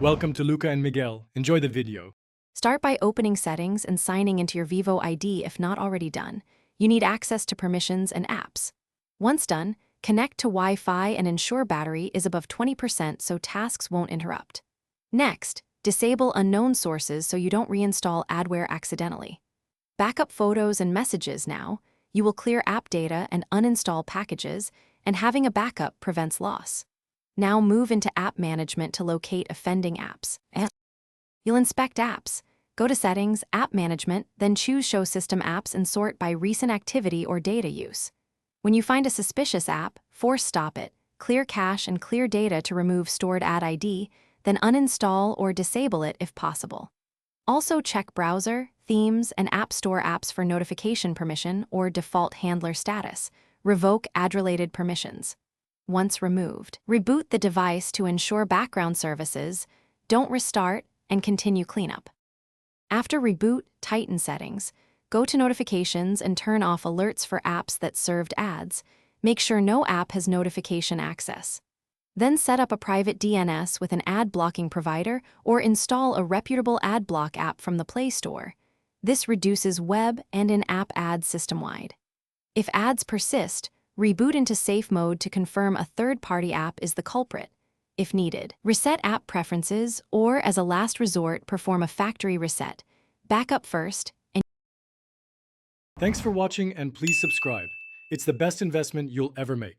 Welcome to Luca and Miguel. Enjoy the video. Start by opening Settings and signing into your Vivo ID if not already done. You need access to permissions and apps. Once done, connect to Wi-Fi and ensure battery is above 20% so tasks won't interrupt. Next, disable unknown sources so you don't reinstall adware accidentally. Backup photos and messages now. You will clear app data and uninstall packages, and having a backup prevents loss. Now move into App Management to locate offending apps. You'll inspect apps. Go to Settings, App Management, then choose Show System Apps and sort by recent activity or data use. When you find a suspicious app, force stop it, clear cache and clear data to remove stored ad ID, then uninstall or disable it if possible. Also check Browser, Themes, and App Store apps for notification permission or default handler status. Revoke ad-related permissions. Once removed, reboot the device to ensure background services, don't restart, and continue cleanup. After reboot, tighten settings. Go to Notifications and turn off alerts for apps that served ads. Make sure no app has notification access. Then set up a private DNS with an ad-blocking provider or install a reputable ad block app from the Play Store. This reduces web and in-app ads system-wide. If ads persist, reboot into safe mode to confirm a third-party app is the culprit. If needed, reset app preferences or, as a last resort, perform a factory reset. Back up first. Thanks for watching and please subscribe. It's the best investment you'll ever make.